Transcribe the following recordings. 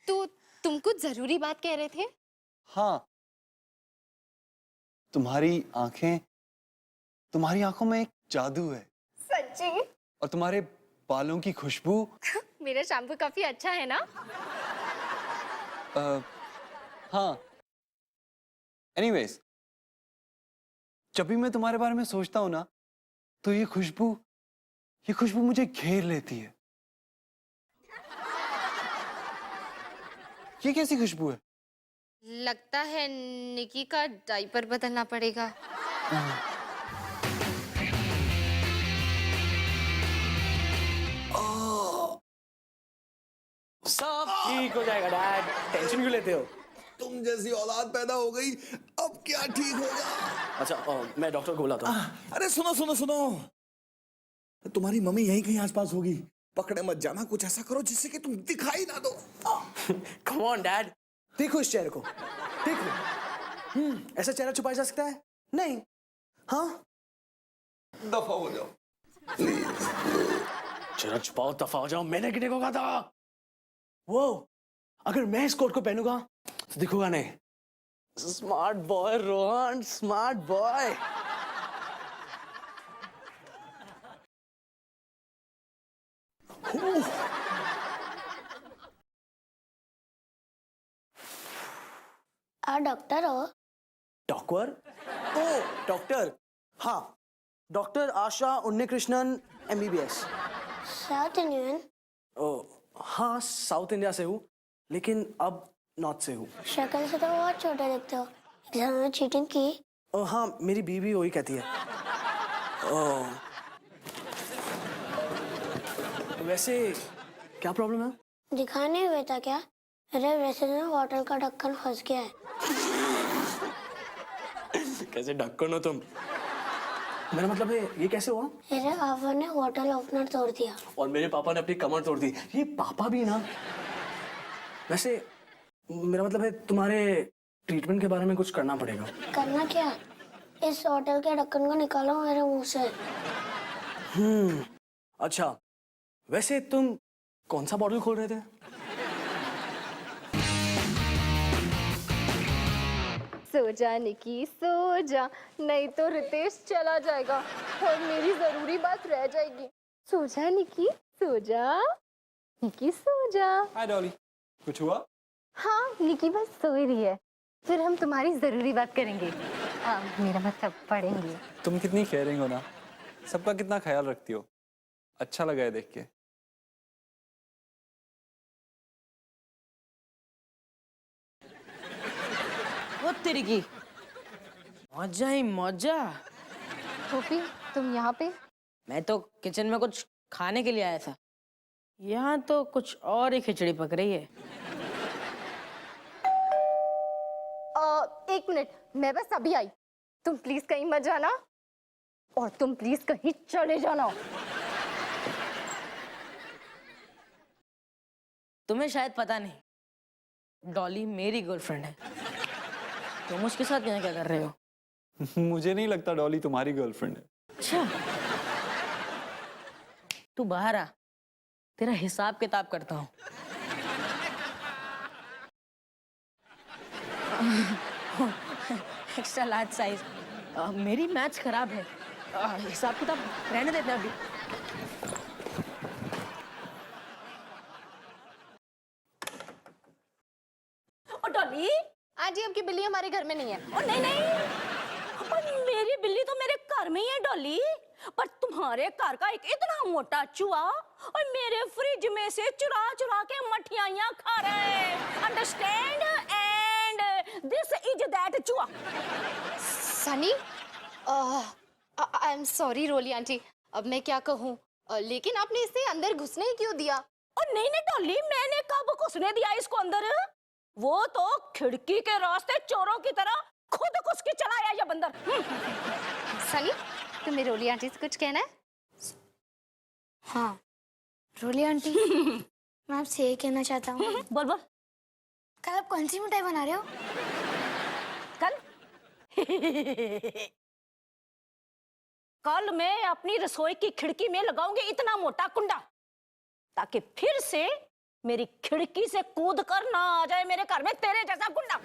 तो तुम कुछ जरूरी बात कह रहे थे? हाँ, तुम्हारी आंखें, तुम्हारी आंखों में एक जादू है। सच्ची? और तुम्हारे बालों की खुशबू। मेरा शैम्पू काफी अच्छा है ना? हाँ। एनीवेज, जब भी मैं तुम्हारे बारे में सोचता हूँ ना, तो ये खुशबू मुझे घेर लेती है। ये कैसी खुशबू है? लगता है निकी का डायपर बदलना पड़ेगा। सब ठीक हो जाएगा डैड, टेंशन क्यों लेते हो? तुम जैसी औलाद पैदा हो गई, अब क्या ठीक होगा? अच्छा मैं डॉक्टर को बुलाता हूँ। अरे सुनो सुनो सुनो, तुम्हारी मम्मी यहीं कहीं आसपास होगी, पकड़े मत जाना। कुछ ऐसा करो जिससे कि तुम दिखाई ना दो। कम ऑन डैड, देखो इस चेहरे को, देखो। ऐसा चेहरा छुपाया जा सकता है? नहीं। हाँ, दफा हो जाओ। चेहरा छुपाओ, दफा हो जाओ। मैंने कितने को कहा था? वो अगर मैं इस कोट को पहनूंगा तो दिखूंगा नहीं। Smart boy Rohan, smart boy. Doctor हो? डॉक्टर? ओ डॉक्टर, हाँ, doctor Asha Unnikrishnan MBBS। South Indian? Oh हाँ, साउथ इंडिया से हूँ, लेकिन अब नॉर्थ से हूँ। शक्ल से तो बहुत छोटे दिखते हो। एग्जाम में चीटिंग की? ओ हाँ, मेरी बीवी वही कहती है। ओ वैसे क्या प्रॉब्लम है? दिखा नहीं हुआ था क्या? अरे वैसे ना बॉटल का ढक्कन फंस गया है। कैसे ढक्कन हो तुम? मेरा मतलब है ये कैसे हुआ? मेरे पापा ने बॉटल ओपनर तोड़ दिया। और मेरे पापा ने अपनी कमर तोड़ दी। ये पापा भी ना। वैसे मेरा मतलब है तुम्हारे ट्रीटमेंट के बारे में कुछ करना पड़ेगा। करना क्या? इस बॉटल के ढक्कन को निकालो मेरे मुंह से। अच्छा, वैसे तुम कौन सा बॉटल खोल रहे थे? सो जा निकी, सो जा, नहीं तो रितेश चला जाएगा और मेरी जरूरी बात रह जाएगी। सो जा निकी, सो जा। निकी सो जा। हाय डॉली, कुछ हुआ? हाँ, निकी बस सो ही रही है, फिर हम तुम्हारी जरूरी बात करेंगे। मेरा मतलब पढ़ेंगे। तुम कितनी केयरिंग हो ना, सबका कितना ख्याल रखती हो। अच्छा लगा है देख के। वो तेरी की मजा ही मजा। टोपी, तुम यहाँ पे? मैं तो किचन में कुछ खाने के लिए आया था, यहाँ तो कुछ और ही खिचड़ी पक रही है। एक मिनट, मैं बस अभी आई। तुम प्लीज कहीं मत जाना और तुम प्लीज कहीं चले जाना। तुम्हें शायद पता नहीं, डॉली मेरी गर्लफ्रेंड है। तुम उसके साथ यहाँ क्या कर रहे हो? मुझे नहीं लगता डॉली तुम्हारी गर्लफ्रेंड है। अच्छा, तू बाहर आ, तेरा हिसाब किताब करता हूँ। Extra large size. मेरी मैथ्स खराब है, हिसाब किताब रहने देते हैं अभी। ओ डॉली, आंटी, आपकी बिल्ली हमारे घर में नहीं है। ओ नहीं नहीं, पर मेरी बिल्ली तो मेरे घर में ही है डॉली। पर तुम्हारे घर का एक इतना मोटा चूहा और मेरे फ्रिज में से चुरा चुरा के मठियाइयां खा रहा है। Understand? And this is that चूहा। Sunny, I am sorry Roli aunty, अब मैं क्या कहूँ, लेकिन आपने इसे अंदर घुसने ही क्यों दिया? और नहीं नहीं डॉली, मैंने कब घुसने दिया इसको अंदर? वो तो खिड़की के रास्ते चोरों की तरह खुद घुस के चला आया ये बंदर। सनी, तुम्हें रोली आंटी से कुछ कहना है? हाँ रोली आंटी, मैं आपसे ये कहना चाहता हूँ। बोल बोल। कल आप कौन सी मिठाई बना रहे हो? कल कल मैं अपनी रसोई की खिड़की में लगाऊंगी इतना मोटा कुंडा, ताकि फिर से मेरी खिड़की से कूद कर ना आ जाए मेरे घर में तेरे जैसा गुंडा।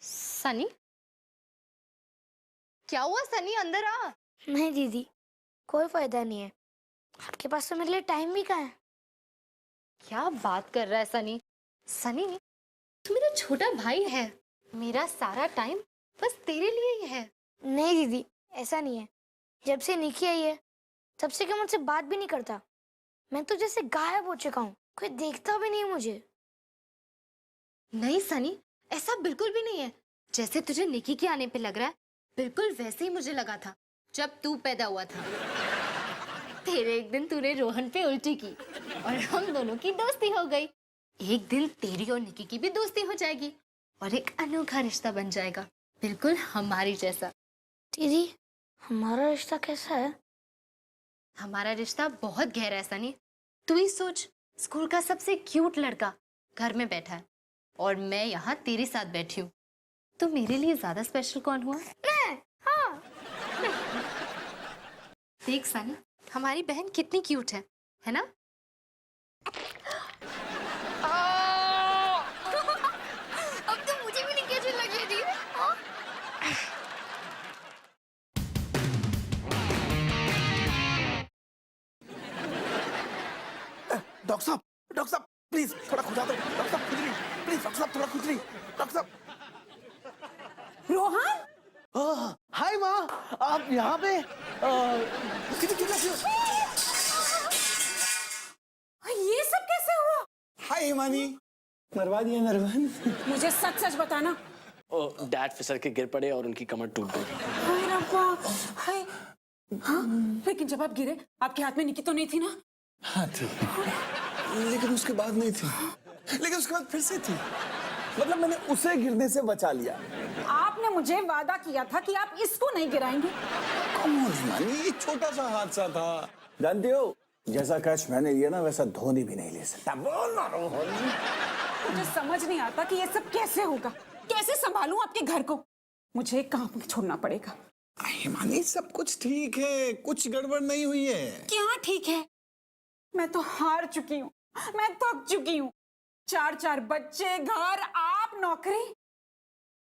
सनी, क्या हुआ सनी? अंदर आ। नहीं दीदी, कोई फायदा नहीं है। आपके पास तो मेरे लिए टाइम भी कहाँ है। क्या बात कर रहा है सनी? सनी, तू मेरा छोटा भाई है। मेरा सारा टाइम बस तेरे लिए ही है। नहीं दीदी, ऐसा नहीं है। जब से निकी आई है तब से क्या मुझसे बात भी नहीं करता। मैं तो जैसे गायब हो चुका हूँ, कोई देखता भी नहीं मुझे। नहीं सनी, ऐसा बिल्कुल भी नहीं है। जैसे तुझे निकी के आने पे लग रहा है, बिल्कुल वैसे ही मुझे लगा था जब तू पैदा हुआ था। तेरे एक दिन तूने रोहन पे उल्टी की और हम दोनों की दोस्ती हो गई। एक दिन तेरी और निकी की भी दोस्ती हो जाएगी और एक अनोखा रिश्ता बन जाएगा, बिल्कुल हमारी जैसा। दीदी, हमारा रिश्ता कैसा है? हमारा रिश्ता बहुत गहरा है सनी। तू ही सोच, स्कूल का सबसे क्यूट लड़का घर में बैठा है और मैं यहाँ तेरे साथ बैठी हूँ। तो मेरे लिए ज्यादा स्पेशल कौन हुआ? मैं, हाँ। देख सनी, हमारी बहन कितनी क्यूट है ना? अब तो मुझे भी नहीं कैसे लग रही थी। डॉक्टर साहब प्लीज थोड़ा खुदा दो। डॉक्टर साहब खुजली, प्लीज डॉक्टर साहब थोड़ा खुजली। डॉक्टर साहब। रोहन, हाय माँ, आप यहाँ पे? ये सब कैसे हुआ? हाय हिमानी, मरवा दिया नरवन। मुझे सच सच बताना। डैड फिसल के गिर पड़े और उनकी कमर टूट गई। हाय रब्बा, हाय। हाँ, लेकिन जब आप गिरे आपके हाथ में निकी तो नहीं थी ना? हाँ थी, लेकिन उसके बाद नहीं थी। लेकिन उसके बाद फिर से थी। मतलब मैंने उसे गिरने से बचा लिया। आपने मुझे वादा किया था कि आप इसको नहीं गिराएंगे। कम ऑन हिमानी, ये छोटा सा हादसा था। जानती हो, जैसा कैच मैंने लिया ना वैसा धोनी भी नहीं ले सकता। बोल ना रोहन। मुझे समझ नहीं आता कि ये सब कैसे होगा। कैसे संभालूं आपके घर को? मुझे काम में छोड़ना पड़ेगा। हिमानी, सब कुछ ठीक है, कुछ गड़बड़ नहीं हुई है। क्या ठीक है? मैं तो हार चुकी हूँ, मैं थक चुकी हूँ। 4 बच्चे, घर, आप, नौकरी।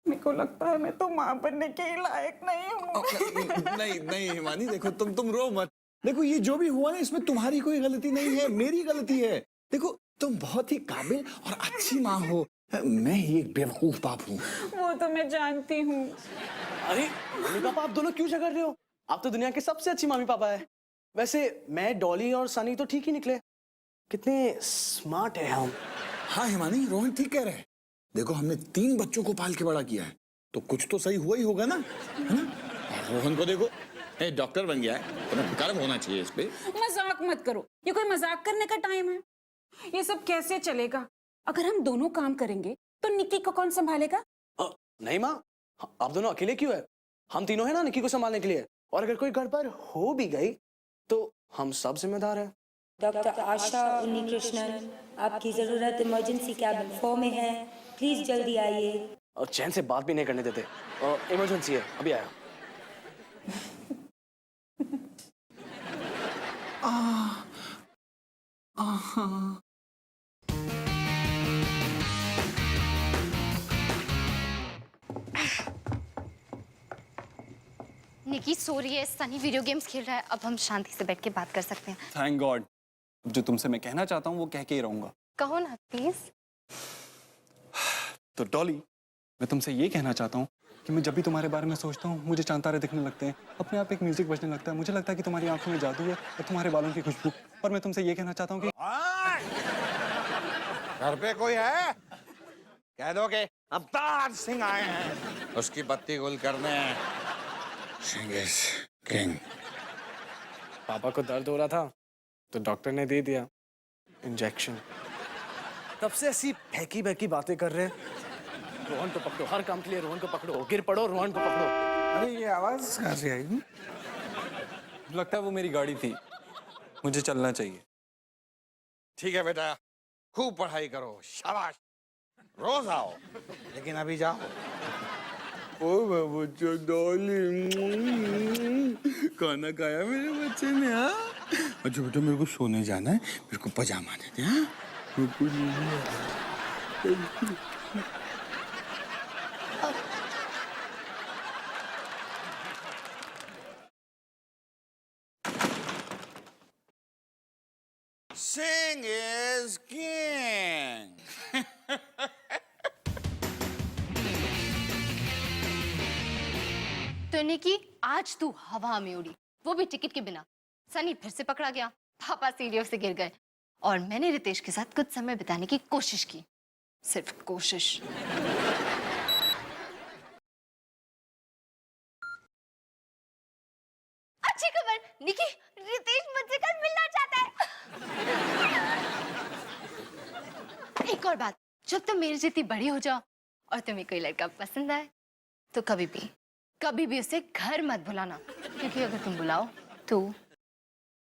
मेरे को लगता है मैं तो माँ बनने के लायक नहीं हूँ। नहीं नहीं हिमानी, देखो तुम रो मत। देखो ये जो भी हुआ ना, इसमें तुम्हारी कोई गलती नहीं है, मेरी गलती है। देखो तुम बहुत ही काबिल और अच्छी माँ हो, मैं ही एक बेवकूफ बाप हूँ। वो तो मैं जानती हूँ। अरे मम्मी पापा, आप दोनों क्यों झगड़ रहे हो? आप तो दुनिया के सबसे अच्छी मम्मी पापा है। वैसे मैं, डॉली और सनी तो ठीक ही निकले। कितने स्मार्ट है हम। हाँ हिमानी, रोहन ठीक कह रहे हैं। देखो हमने 3 बच्चों को पाल के बड़ा किया है, तो कुछ तो सही हुआ ही होगा ना, है ना? और रोहन को देखो, डॉक्टर बन गया है, तुम्हें गर्व होना चाहिए इस पे। मजाक मत करो, ये कोई मजाक करने का टाइम है? ये सब कैसे चलेगा? अगर हम दोनों काम करेंगे तो निक्की को कौन संभालेगा? नहीं माँ, आप दोनों अकेले क्यों है? हम तीनों है ना निक्की को संभालने के लिए। और अगर कोई गड़बड़ हो भी गई तो हम सब जिम्मेदार हैं। डॉक्टर आशा उन्नीकृष्णन, आपकी जरूरत इमरजेंसी कैबिन 4 में है, प्लीज जल्दी आइए। और चैन से बात भी नहीं करने देते। इमरजेंसी है, अभी आया। निकी सो रही है, सनी वीडियो गेम्स खेल रहा है। अब हम शांति से बैठ के बात कर सकते हैं। थैंक गॉड, जो तुमसे मैं कहना चाहता हूँ वो कह के ही रहूंगा। कहो ना प्लीज। तो डॉली, मैं तुमसे ये कहना चाहता हूँ कि मैं जब भी तुम्हारे बारे में सोचता हूँ मुझे चांद तारे दिखने लगते हैं, अपने आप एक म्यूजिक बजने लगता है। मुझे लगता है कि तुम्हारी आंखों में जादू है और तुम्हारे बालों की खुशबू। और मैं तुमसे ये कहना चाहता हूँ कि घर पे कोई है? कह दो कि अवतार सिंह आए हैं, उसकी बत्ती गुल करने। Singh is king. पापा को दर्द हो रहा था तो डॉक्टर ने दे दिया इंजेक्शन। तब से ऐसी फेंकी बहकी बातें कर रहे हैं। रोहन को पकड़ो, हर काम के लिए रोहन को पकड़ो, गिर पड़ो रोहन को पकड़ो। अरे ये आवाज कहाँ से आई? लगता है वो मेरी गाड़ी थी, मुझे चलना चाहिए। ठीक है बेटा, खूब पढ़ाई करो, शाबाश, रोज आओ, लेकिन अभी जाओ। ओ बच्चों, डॉली गाना गाया मेरे बच्चे ने। हाँ अच्छा बेटा मेरे को सोने जाना है, मेरे को पजामा दे दे। हाँ Sing is king. तो निकी आज तू हवा में उड़ी, वो भी टिकट के बिना। सनी फिर से पकड़ा गया, पापा सीढ़ियों से गिर गए और मैंने रितेश के साथ कुछ समय बिताने की कोशिश की, सिर्फ कोशिश। अच्छी खबर निकी, रितेश मुझसे कल मिलना चाहता है। एक और बात, जब तुम मेरी जितनी बड़ी हो जाओ और तुम्हें कोई लड़का पसंद आए तो कभी भी उसे घर मत बुलाना, क्योंकि अगर तुम बुलाओ तो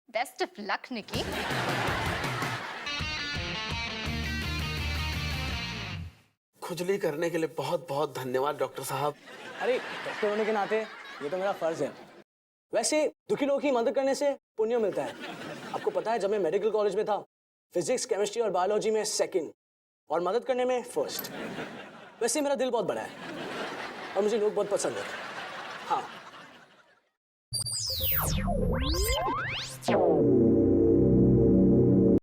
बेस्ट ऑफ लक निकी। खुजली करने के लिए बहुत बहुत धन्यवाद डॉक्टर साहब। अरे डॉक्टर होने के नाते ये तो मेरा फर्ज है। वैसे दुखी लोगों की मदद करने से पुण्य मिलता है। आपको पता है जब मैं मेडिकल कॉलेज में था, फिजिक्स, केमिस्ट्री और बायोलॉजी में सेकंड और मदद करने में फर्स्ट। वैसे मेरा दिल बहुत बड़ा है और मुझे लोग बहुत पसंद है। हाँ